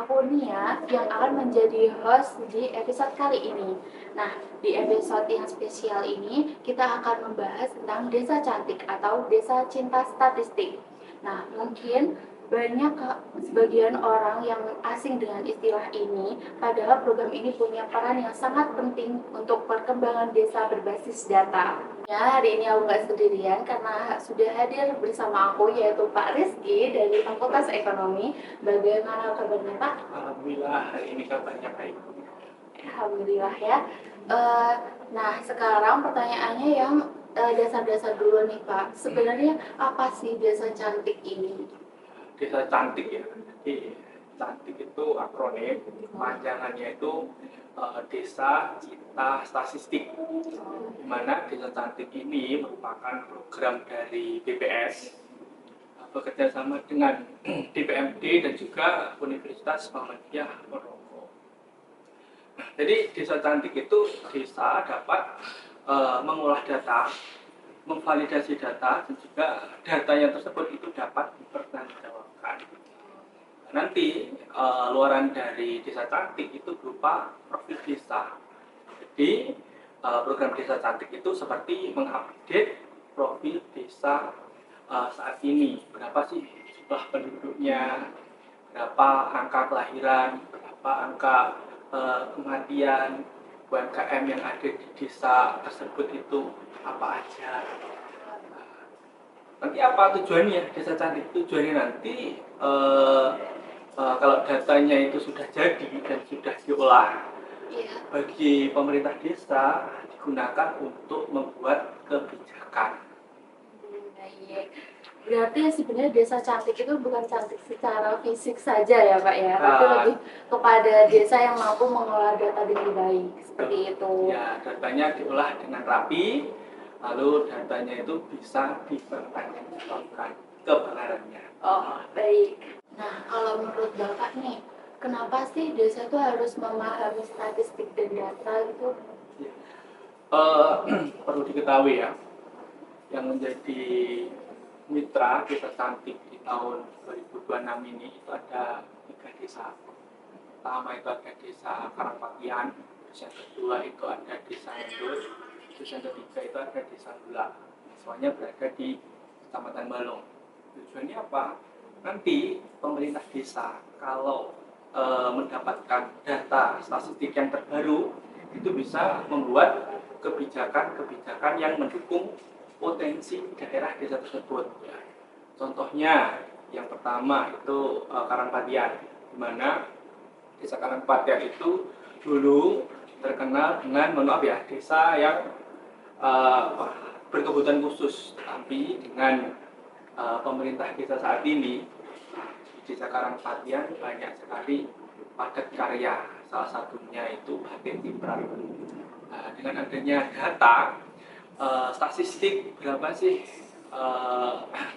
aku Nia yang akan menjadi host di episode kali ini. Nah, di episode yang spesial ini kita akan membahas tentang desa cantik atau desa cinta statistik. Nah, mungkin banyak sebagian orang yang asing dengan istilah ini, padahal program ini punya peran yang sangat penting untuk perkembangan desa berbasis data. Ya, hari ini aku nggak sendirian karena sudah hadir bersama aku yaitu Pak Rizky dari Fakultas Ekonomi. Bagaimana kabarnya Pak? Alhamdulillah hari ini kabarnya baik. Alhamdulillah ya. Eh, nah, sekarang pertanyaannya yang dasar-dasar dulu nih Pak. Sebenarnya apa sih desa cantik ini? Desa cantik ya. Jadi cantik itu akronim, panjangannya itu Desa Cinta Statistik. Di mana desa cantik ini merupakan program dari BPS bekerja sama dengan DPMD dan juga Universitas Muhammadiyah Ponorogo. Jadi desa cantik itu desa dapat mengolah data, memvalidasi data, dan juga datanya tersebut itu dapat dipertanggungjawabkan. Nanti luaran dari desa cantik itu berupa profil desa. Jadi program desa cantik itu seperti mengupdate profil desa saat ini. Berapa sih jumlah penduduknya, berapa angka kelahiran, berapa angka kematian, UMKM yang ada di desa tersebut itu apa aja. Nanti apa tujuannya desa cantik? Tujuannya nanti kalau datanya itu sudah jadi dan sudah diolah, bagi pemerintah desa digunakan untuk membuat kebijakan. Baik. Berarti sebenarnya desa cantik itu bukan cantik secara fisik saja ya Pak ya, tapi lebih kepada desa yang mampu mengelola data dengan baik, seperti itu. Ya, datanya diolah dengan rapi, lalu datanya itu bisa dipertanggungjawabkan kebenarannya. Oh, baik. Nah, kalau menurut Bapak nih, kenapa sih desa itu harus memahami statistik dan data gitu? Perlu diketahui ya, yang menjadi mitra desa cantik di tahun 2026 ini itu ada 3 desa. Pertama itu ada desa Karangpakian, terus yang kedua itu ada desa Endut, terus yang ketiga itu ada desa Gula. Semuanya berada di Kecamatan Balong. Tujuannya apa? Nanti pemerintah desa kalau mendapatkan data statistik yang terbaru itu bisa membuat kebijakan-kebijakan yang mendukung potensi daerah desa tersebut. Ya. Contohnya yang pertama itu Karangpakian, di mana desa Karangpakian itu dulu terkenal dengan desa yang berkebutuhan khusus, tapi dengan pemerintah desa saat ini di desa Karangpakian banyak sekali padat karya, salah satunya itu batik ciprat. Dengan adanya data statistik berapa sih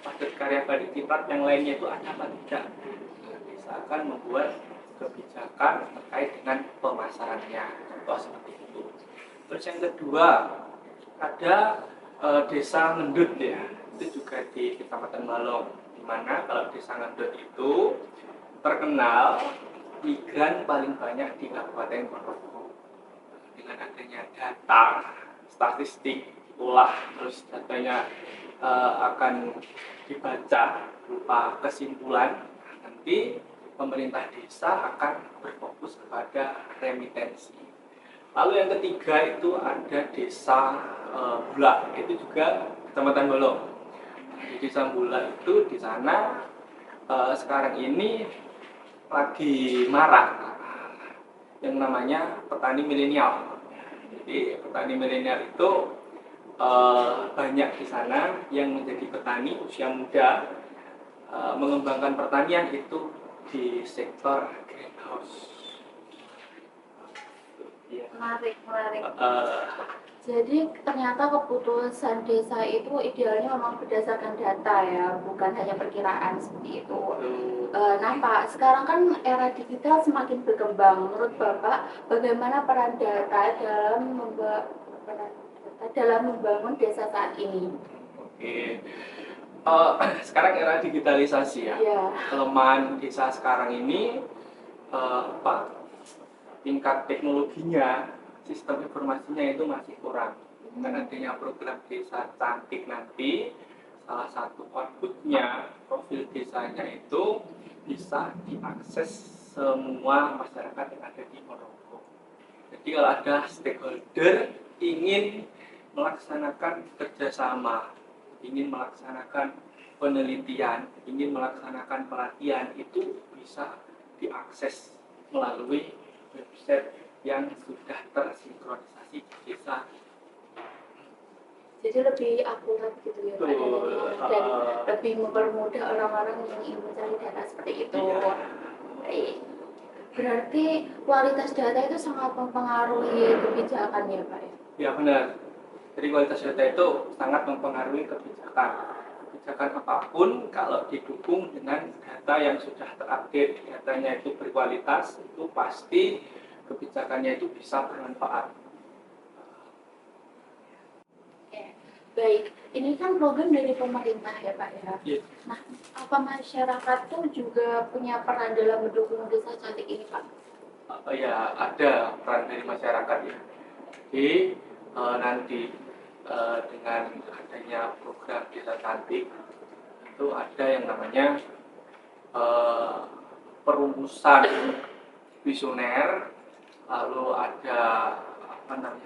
padat karya batik ciprat yang lainnya itu ada apa tidak, bisa akan membuat kebijakan terkait dengan pemasarannya, contoh seperti itu. Terus yang kedua ada desa Ngendut ya, itu juga di Kecamatan Balong, di mana kalau desa Ngendut itu terkenal migran paling banyak di Kabupaten Ponorogo. Dengan adanya data statistik olah, terus datanya akan dibaca berupa kesimpulan, nanti pemerintah desa akan berfokus kepada remitensi. Lalu yang ketiga itu ada desa Bulak, itu juga Kecamatan Bolong. Di desa Bulak itu di sana sekarang ini lagi marak yang namanya petani milenial. Jadi petani milenial itu banyak di sana yang menjadi petani usia muda, mengembangkan pertanian itu di sektor greenhouse. Menarik. Jadi ternyata keputusan desa itu idealnya memang berdasarkan data ya, bukan hanya perkiraan seperti itu. Nah Pak, sekarang kan era digital semakin berkembang. Menurut Bapak, bagaimana peran data dalam membangun desa saat ini? Oke. Sekarang era digitalisasi ya. Yeah. Kelemahan desa sekarang ini apa tingkat teknologinya, sistem informasinya itu masih kurang. Dengan adanya program desa cantik nanti, salah satu outputnya profil desanya itu bisa diakses semua masyarakat yang ada di Ponorogo. Jadi kalau ada stakeholder ingin melaksanakan kerjasama, ingin melaksanakan penelitian, ingin melaksanakan pelatihan, itu bisa diakses melalui website yang sudah tersinkronisasi di desa. Jadi lebih akurat gitu ya Pak datanya, dan lebih mempermudah orang-orang yang ingin mencari data seperti itu. Iya. Baik. Berarti kualitas data itu sangat mempengaruhi kebijakan ya Pak ya? Ya benar. Jadi kualitas data itu sangat mempengaruhi kebijakan. Kebijakan apapun kalau didukung dengan data yang sudah terupdate, datanya itu berkualitas, itu pasti kebijakannya itu bisa bermanfaat. Baik, ini kan program dari pemerintah ya Pak ya. Yes. Nah, apa masyarakat tuh juga punya peran dalam mendukung desa cantik ini Pak? Ya ada peran dari masyarakat ya. Jadi nanti dengan adanya program desa cantik itu ada yang namanya perumusan visioner, lalu ada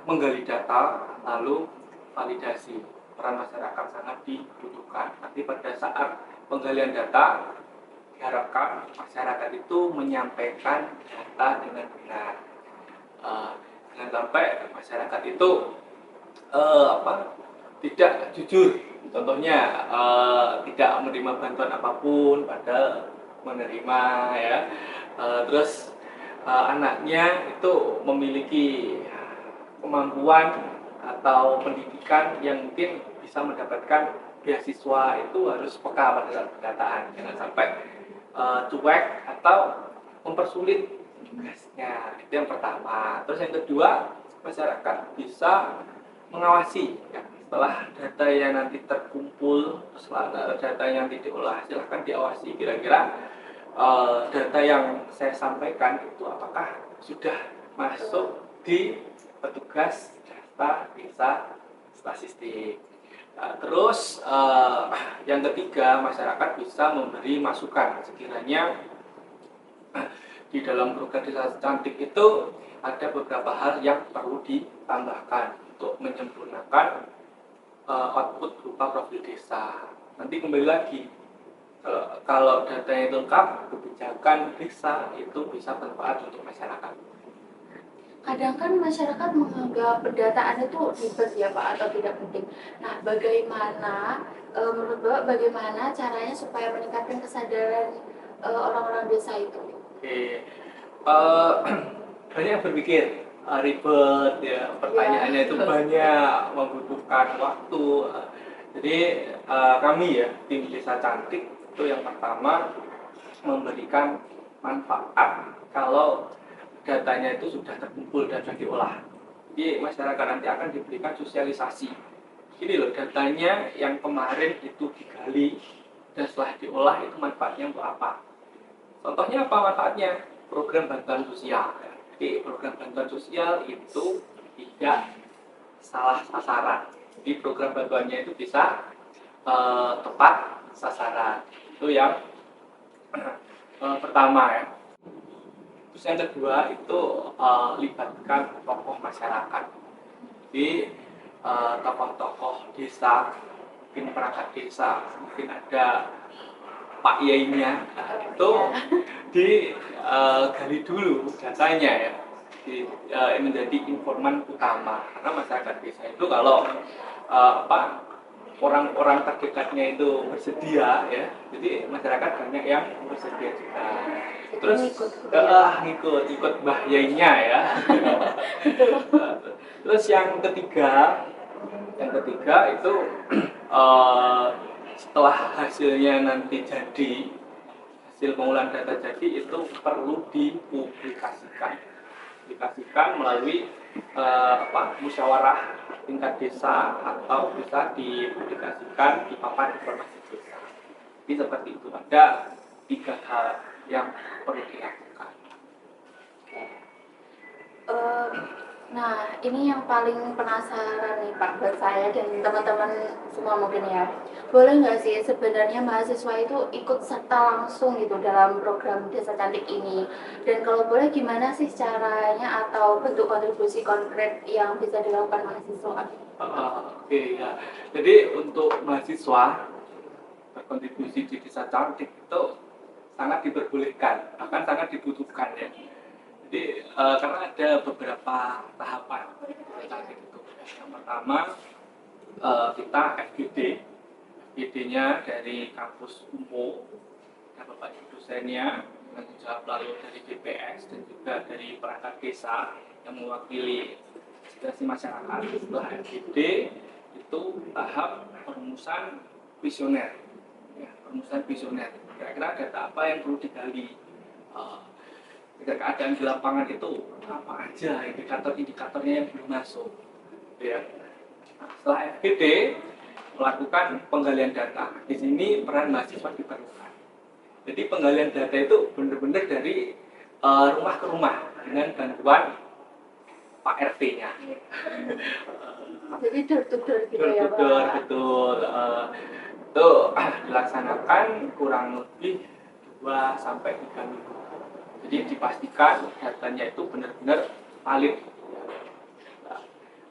menggali data, lalu validasi. Peran masyarakat sangat dibutuhkan. Nanti pada saat penggalian data diharapkan masyarakat itu menyampaikan data dengan benar. Jangan sampai masyarakat itu tidak jujur. Contohnya tidak menerima bantuan apapun, padahal menerima ya. Terus anaknya itu memiliki kemampuan atau pendidikan yang mungkin bisa mendapatkan beasiswa, itu harus peka pada saat pendataan. Jangan sampai cuek atau mempersulit tugasnya. Itu yang pertama. Terus yang kedua, masyarakat bisa mengawasi ya. Setelah data yang nanti terkumpul, setelah data yang nanti diolah, silahkan diawasi kira-kira data yang saya sampaikan itu apakah sudah masuk di petugas data desa statistik. Nah, terus yang ketiga, masyarakat bisa memberi masukan sekiranya di dalam program desa cantik itu ada beberapa hal yang perlu ditambahkan untuk menyempurnakan output berupa profil desa. Nanti kembali lagi, kalau datanya lengkap, kebijakan desa itu bisa bermanfaat untuk masyarakat. Kadang kan masyarakat menganggap pendataan itu ribet ya Pak atau tidak penting. Nah, bagaimana menurut Bapak bagaimana caranya supaya meningkatkan kesadaran orang-orang desa itu? Oke, banyak yang berpikir ribet ya, pertanyaannya itu banyak, membutuhkan waktu. Jadi kami ya, tim Desa Cantik itu yang pertama memberikan manfaat kalau datanya itu sudah terkumpul dan sudah diolah. Jadi masyarakat nanti akan diberikan sosialisasi. Ini loh datanya yang kemarin itu digali dan setelah diolah itu manfaatnya untuk apa? Contohnya apa manfaatnya? Program bantuan sosial. Jadi program bantuan sosial itu tidak salah sasaran. Jadi program bantuannya itu bisa tepat sasaran. Itu yang pertama ya. Terus yang kedua itu libatkan tokoh masyarakat. Jadi tokoh-tokoh desa, mungkin perangkat desa, mungkin ada Pak Yainya, itu digali dulu datanya ya, menjadi informan utama. Karena masyarakat desa itu kalau orang-orang terdekatnya itu bersedia ya, jadi masyarakat banyak yang bersedia juga. Terus ngikut Mbah Yainya ya. Terus yang ketiga itu setelah hasilnya nanti jadi, hasil pengolahan data jadi, itu perlu dipublikasikan melalui musyawarah tingkat desa atau bisa dipublikasikan di papan informasi desa. Jadi seperti itu, ada 3 hal yang perlu dilakukan. Eh, nah, ini yang paling penasaran nih Pak buat saya dan teman-teman semua mungkin ya. Boleh nggak sih sebenarnya mahasiswa itu ikut serta langsung gitu dalam program Desa Cantik ini? Dan kalau boleh gimana sih caranya atau bentuk kontribusi konkret yang bisa dilakukan mahasiswa? Oke ya. Jadi untuk mahasiswa berkontribusi di desa cantik itu sangat diperbolehkan, bahkan sangat dibutuhkan ya. Jadi karena ada beberapa tahapan desa cantik itu. Yang pertama kita FGD, FGD-nya dari kampus UMO, dan Bapak Ibu dosennya, tanggung jawab lalu dari BPS dan juga dari perangkat desa yang mewakili aspirasi masyarakat. Setelah FGD itu tahap perumusan visioner, ya, perumusan visioner. Kira-kira data apa yang perlu digali? Keadaan di lapangan itu apa aja indikator-indikatornya yang belum masuk, ya. Nah, setelah FGD melakukan penggalian data. Di sini peran mahasiswa diperlukan. Jadi penggalian data itu benar-benar dari rumah ke rumah dengan bantuan Pak RT-nya. Jadi door to door gitu ya Pak? Betul. Itu dilaksanakan kurang lebih 2 sampai 3 minggu. Jadi dipastikan datanya itu benar-benar valid.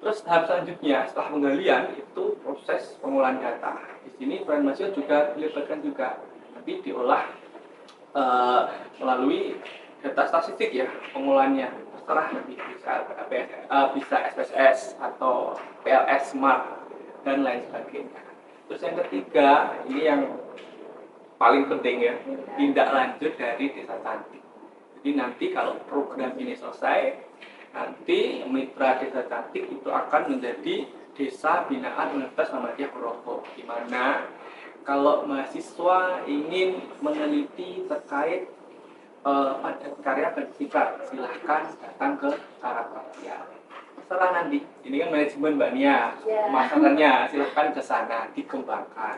Terus tahap selanjutnya setelah penggalian itu proses pengolahan data. Di sini peran mahasiswa juga dilibatkan juga, tapi diolah melalui data statistik ya, pengolahannya terserah nanti bisa SPSS atau PLS Smart dan lain sebagainya. Terus yang ketiga ini yang paling penting ya, tindak lanjut dari desa cantik. Jadi nanti kalau program ini selesai, nanti mitra desa cantik itu akan menjadi desa binaan Universitas Muhammadiyah Purwokerto, di mana kalau mahasiswa ingin meneliti terkait padat karya bersifat, silahkan datang ke Karapatya. Setelah nanti, ini kan manajemen Mbak Nia, pemasarannya silahkan ke sana dikembangkan.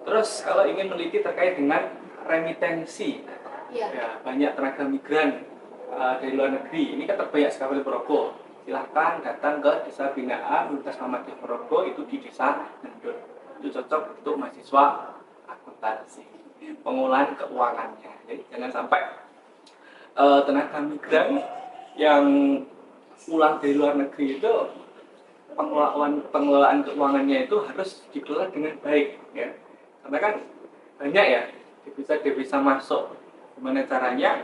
Terus kalau ingin meneliti terkait dengan remitensi, ya, banyak tenaga migran dari luar negeri, ini kan terbanyak sekali Purwokerto. Silahkan datang ke desa binaan Universitas Muhammadiyah Purwokerto, itu di desa Ngendut. Itu cocok untuk mahasiswa akuntansi, pengolahan keuangannya. Jadi jangan sampai tenaga migran yang pulang dari luar negeri itu pengelolaan keuangannya itu harus dikelola dengan baik ya. Karena kan banyak ya devisa masuk. Gimana caranya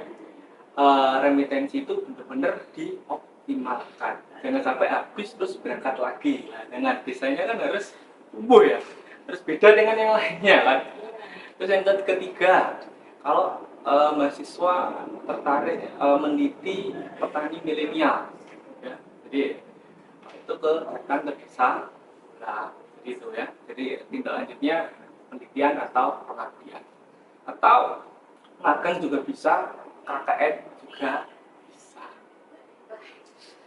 remitensi itu benar-benar dioptimalkan. Jangan sampai habis terus berangkat lagi. Nah, dengan desanya kan harus tumbuh ya. Terus beda dengan yang lainnya kan. Terus yang ketiga, kalau mahasiswa tertarik meneliti petani milenial, ya, jadi itu ke desa, nah gitu ya. Jadi tindak lanjutnya penelitian atau pengabdian, atau magang juga bisa, KKN juga bisa.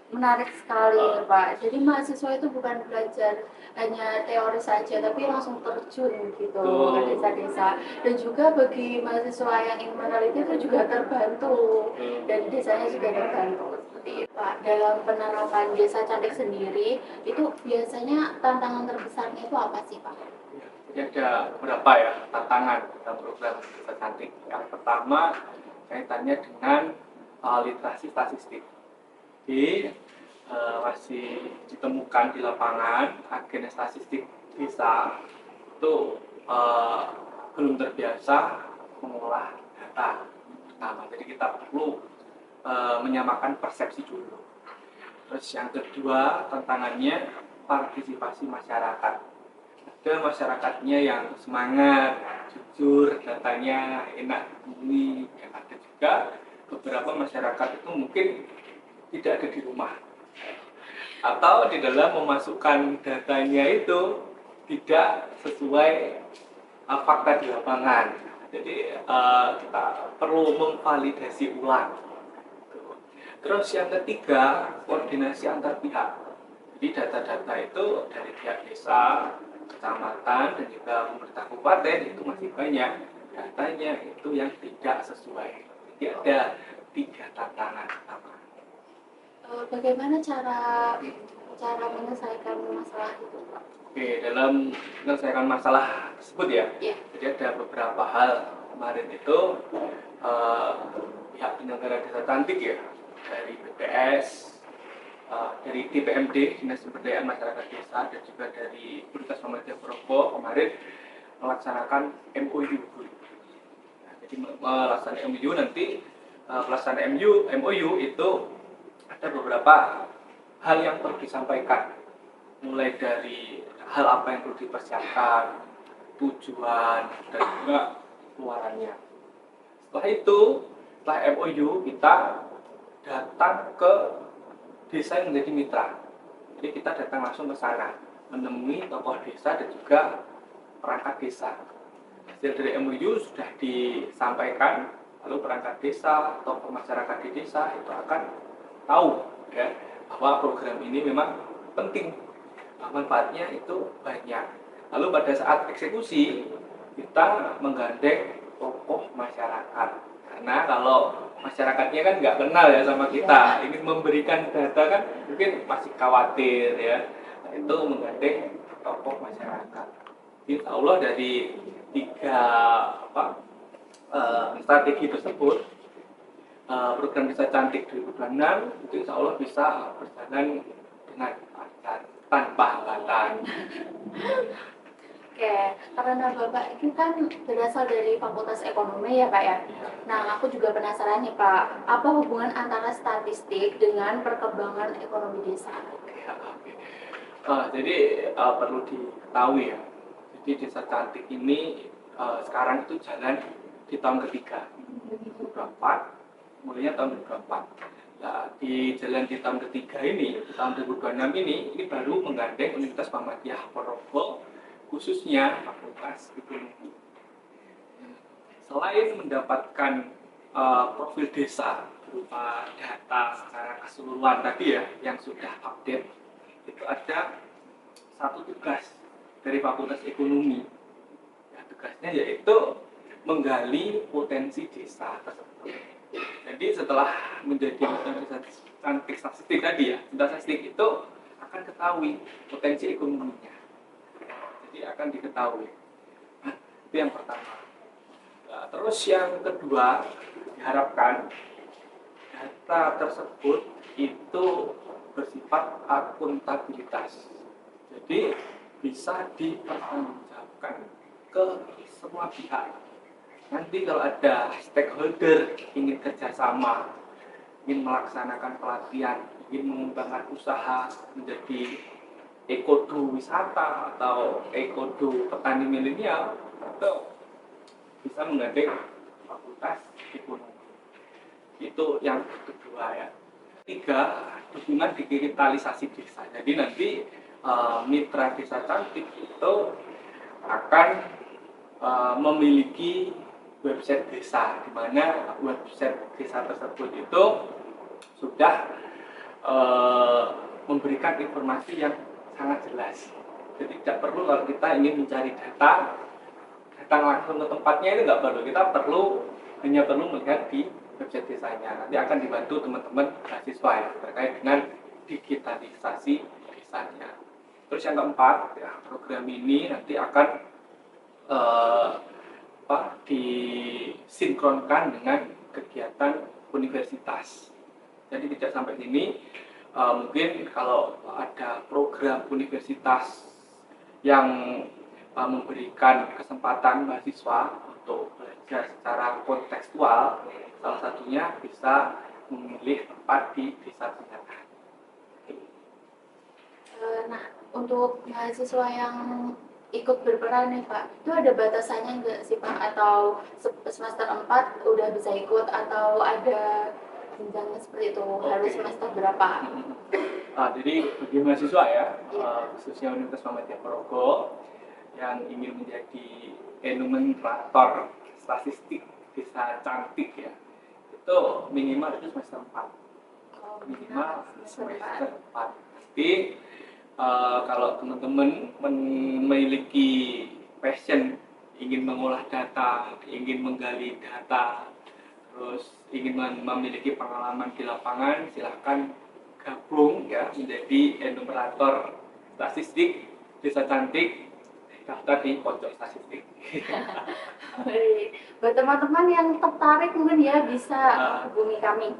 Menarik sekali Pak. Jadi mahasiswa itu bukan belajar hanya teori saja, tapi langsung terjun gitu ke desa-desa. Dan juga bagi mahasiswa yang ingin meneliti itu juga terbantu, dan desanya juga terbantu. Seperti itu Pak. Dalam penerapan desa cantik sendiri, itu biasanya tantangan terbesarnya itu apa sih Pak? Jadi ada beberapa ya tantangan dalam program desa cantik. Yang pertama kaitannya dengan literasi statistik. Jadi masih ditemukan di lapangan agen statistik desa itu belum terbiasa mengolah data pertama. Jadi kita perlu menyamakan persepsi dulu. Terus yang kedua tantangannya partisipasi masyarakat. Ada masyarakatnya yang semangat, jujur, datanya enak dibeli. Ada juga beberapa masyarakat itu mungkin tidak ada di rumah, atau di dalam memasukkan datanya itu tidak sesuai fakta di lapangan. Jadi kita perlu memvalidasi ulang. Terus yang ketiga, koordinasi antar pihak. Jadi data-data itu dari pihak desa, kecamatan, dan juga pemerintah kabupaten itu masih banyak. Datanya itu yang tidak sesuai. Jadi ada 3 tantangan utama. Bagaimana cara cara menyelesaikan masalah itu, Pak? Oke, dalam menyelesaikan masalah tersebut ya, Iya. jadi ada beberapa hal kemarin itu eh, pihak penyelenggara desa cantik ya, dari BPS, dari DPMD Dinas Pemberdayaan Masyarakat Desa, dan juga dari Universitas Muhammadiyah Purwokerto kemarin melaksanakan MOU. Nah, jadi melaksanakan MOU nanti pelaksanaan MOU itu ada beberapa hal yang perlu disampaikan, mulai dari hal apa yang perlu dipersiapkan, tujuan, dan juga keluarannya. Setelah itu, setelah MOU, kita datang ke desa yang menjadi mitra. Jadi kita datang langsung ke sana, menemui tokoh desa dan juga perangkat desa. Hasil dari MOU sudah disampaikan, lalu perangkat desa atau masyarakat di desa itu akan tahu ya, bahwa program ini memang penting, manfaatnya itu banyak. Lalu pada saat eksekusi kita menggandeng tokoh masyarakat, karena kalau masyarakatnya kan nggak kenal ya sama kita, ingin memberikan data kan mungkin masih khawatir ya. Nah, itu menggandeng tokoh masyarakat. Insya Allah dari tiga strategi tersebut, program Desa Cantik 2026 itu insya Allah bisa berjalan dengan lancar tanpa hambatan. Oke, karena Bapak ini kan berasal dari Fakultas Ekonomi ya Pak ya. Nah, aku juga penasaran nih Pak, apa hubungan antara statistik dengan perkembangan ekonomi desa? Jadi perlu diketahui ya. Jadi Desa Cantik ini sekarang itu jalan di tahun ketiga, 2024, mulainya tahun 2024. Nah, di jalan di tahun ketiga ini, di tahun 2026 ini baru menggandeng Universitas Muhammadiyah Purwokerto, khususnya Fakultas Ekonomi. Selain mendapatkan profil desa berupa data secara keseluruhan tadi ya, yang sudah update, itu ada satu tugas dari Fakultas Ekonomi. Ya, tugasnya yaitu menggali potensi desa tersebut. Jadi setelah menjadi desa cantik statistik tadi ya, data statistik itu akan ketahui potensi ekonominya. Jadi akan diketahui. Nah, itu yang pertama. Nah, terus yang kedua, diharapkan data tersebut itu bersifat akuntabilitas. Jadi bisa dipertanggungjawabkan ke semua pihak. Nanti kalau ada stakeholder ingin kerjasama, ingin melaksanakan pelatihan, ingin mengembangkan usaha menjadi ekodo wisata atau ekodo petani milenial, atau bisa menggandeng Fakultas Ekonomi. Itu yang kedua ya. Tiga, dukungan digitalisasi desa. Jadi nanti mitra Desa Cantik itu akan memiliki website desa, di mana website desa tersebut itu sudah memberikan informasi yang sangat jelas. Jadi tidak perlu kalau kita ingin mencari data, datang langsung ke tempatnya itu nggak perlu. Kita hanya perlu melihat di website desanya. Nanti akan dibantu teman-teman mahasiswa ya, terkait dengan digitalisasi desanya. Terus yang keempat, ya, program ini nanti akan disinkronkan dengan kegiatan universitas. Jadi tidak sampai sini, mungkin kalau ada program universitas yang memberikan kesempatan mahasiswa untuk belajar secara kontekstual, salah satunya bisa memilih tempat di desa binaan. Nah, untuk mahasiswa yang ikut berperan nih Pak, itu ada batasannya nggak sih Pak? Atau semester 4 udah bisa ikut atau ada jenjangnya seperti itu? Harus semester berapa? Jadi bagi mahasiswa ya, khususnya Universitas Muhammadiyah Purwokerto yang ingin menjadi enumerator statistik Desa Cantik ya, itu minimal itu semester 4. Minimal semester 4. Tapi kalau teman-teman memiliki passion, ingin mengolah data, ingin menggali data, terus ingin memiliki pengalaman di lapangan, silahkan gabung ya menjadi enumerator statistik Desa Cantik, daftar di pojok statistik. Baik. Buat teman-teman yang tertarik mungkin ya bisa hubungi kami.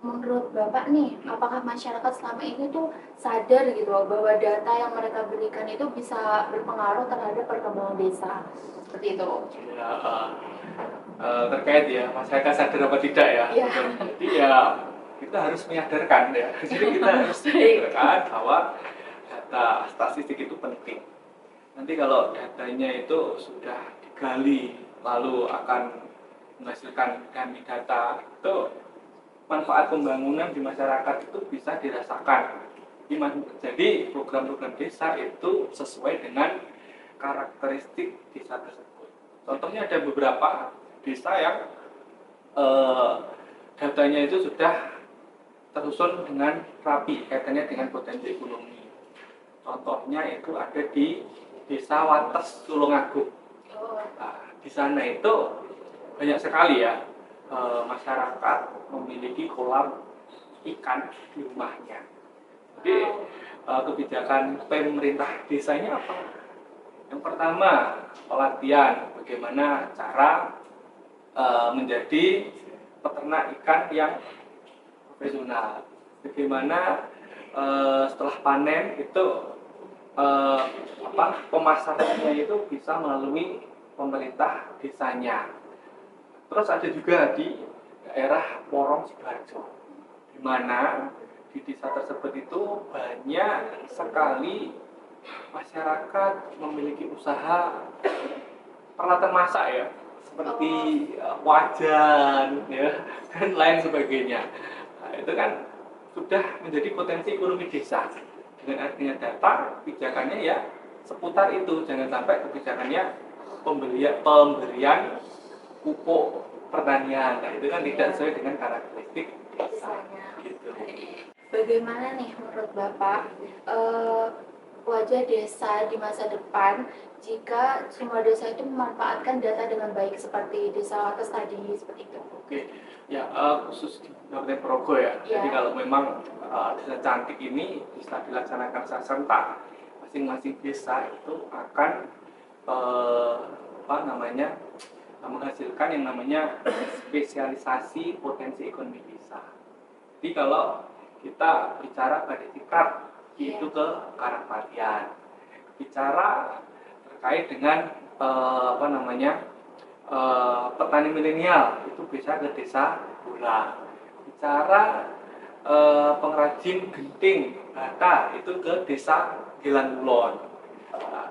Menurut Bapak nih, apakah masyarakat selama ini tuh sadar gitu loh bahwa data yang mereka berikan itu bisa berpengaruh terhadap perkembangan desa? Seperti itu. Ya, terkait ya masyarakat sadar apa tidak ya. Iya. Jadi ya kita harus menyadarkan ya. Jadi kita harus menyadarkan bahwa data statistik itu penting. Nanti kalau datanya itu sudah digali lalu akan menghasilkan kami data itu manfaat pembangunan di masyarakat itu bisa dirasakan. Jadi program-program desa itu sesuai dengan karakteristik desa tersebut. Contohnya ada beberapa desa yang datanya itu sudah tersusun dengan rapi kaitannya dengan potensi ekonomi. Contohnya itu ada di Desa Wates Tulungagung. Nah, di sana itu banyak sekali ya masyarakat memiliki kolam ikan di rumahnya. Jadi kebijakan pemerintah desanya apa? Yang pertama pelatihan bagaimana cara menjadi peternak ikan yang profesional. Bagaimana setelah panen itu pemasarannya itu bisa melalui pemerintah desanya. Terus ada juga di daerah Porong Sidoarjo, di mana di desa tersebut itu banyak sekali masyarakat memiliki usaha peralatan masak ya, seperti wajan ya dan lain sebagainya. Nah, itu kan sudah menjadi potensi ekonomi desa. Dengan adanya data, kebijakannya ya seputar itu, jangan sampai kebijakannya pemberian pupuk pertanian. Nah, itu kan tidak sesuai dengan karakteristik desanya. Gitu. Bagaimana nih menurut Bapak wajah desa di masa depan jika semua desa itu memanfaatkan data dengan baik seperti Desa Wates tadi seperti itu? Oke, ya khusus di Kabupaten Progo ya. Jadi kalau memang Desa Cantik ini bisa dilaksanakan serentak, masing-masing desa itu akan menghasilkan yang namanya spesialisasi potensi ekonomi desa. Jadi kalau kita bicara pada tingkat itu ke Karangpatian, bicara terkait dengan petani milenial itu bisa ke Desa Bula, bicara pengrajin genting bata itu ke Desa Gilan Kulon.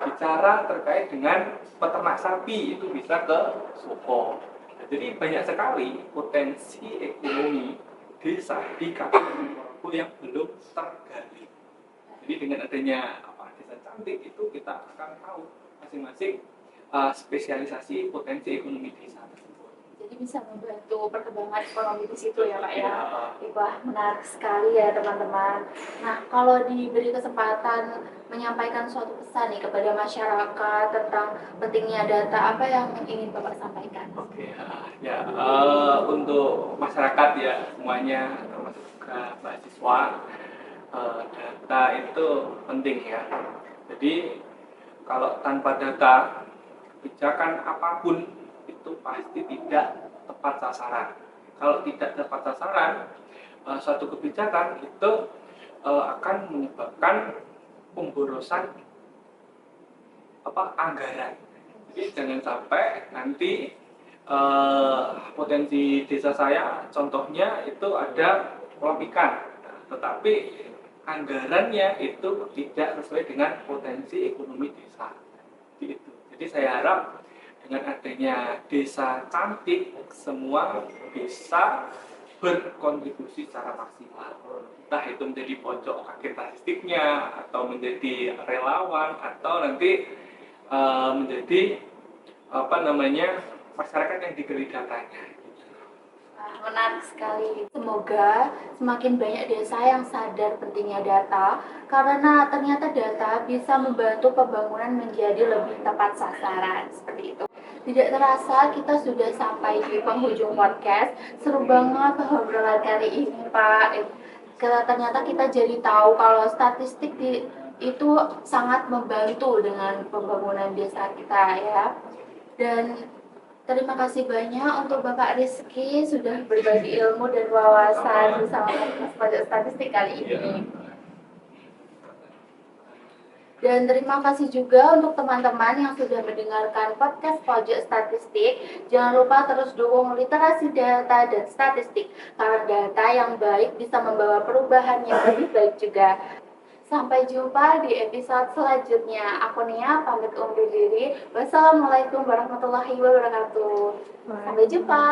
Bicara terkait dengan peternak sapi itu bisa ke Soko. Jadi banyak sekali potensi ekonomi desa di Kabupaten Progo yang belum tergali. Jadi dengan adanya Desa Cantik itu kita akan tahu masing-masing spesialisasi potensi ekonomi desa tersebut. Jadi bisa membantu perkembangan ekonomi di situ ya Pak ya. Wah, menarik sekali ya teman-teman. Nah, kalau diberi kesempatan menyampaikan suatu pesan nih kepada masyarakat tentang pentingnya data, apa yang ingin Bapak sampaikan? Oke, untuk masyarakat ya semuanya termasuk juga mahasiswa, data itu penting ya. Jadi kalau tanpa data, kebijakan apapun itu pasti tidak tepat sasaran. Kalau tidak tepat sasaran, suatu kebijakan itu akan menyebabkan pemborosan anggaran. Jadi jangan sampai nanti potensi desa saya, contohnya itu ada kolam ikan, tetapi anggarannya itu tidak sesuai dengan potensi ekonomi desa. Jadi saya harap dengan adanya Desa Cantik, semua bisa berkontribusi secara maksimal. Entah itu menjadi pojok agen statistiknya, atau menjadi relawan, atau nanti menjadi masyarakat yang digali datanya. Menarik sekali. Semoga semakin banyak desa yang sadar pentingnya data, karena ternyata data bisa membantu pembangunan menjadi lebih tepat sasaran. Seperti itu. Tidak terasa kita sudah sampai di penghujung podcast. Seru banget obrolan kali ini, Pak. ternyata kita jadi tahu kalau statistik itu sangat membantu dengan pembangunan desa kita ya. Dan terima kasih banyak untuk Bapak Rizky sudah berbagi ilmu dan wawasan bersama podcast Pojok Statistik kali ini. Dan terima kasih juga untuk teman-teman yang sudah mendengarkan podcast Pojok Statistik. Jangan lupa terus dukung literasi data dan statistik, karena data yang baik bisa membawa perubahan yang lebih baik juga. Sampai jumpa di episode selanjutnya. Aku Nia pamit undur diri. Wassalamualaikum warahmatullahi wabarakatuh. Sampai jumpa.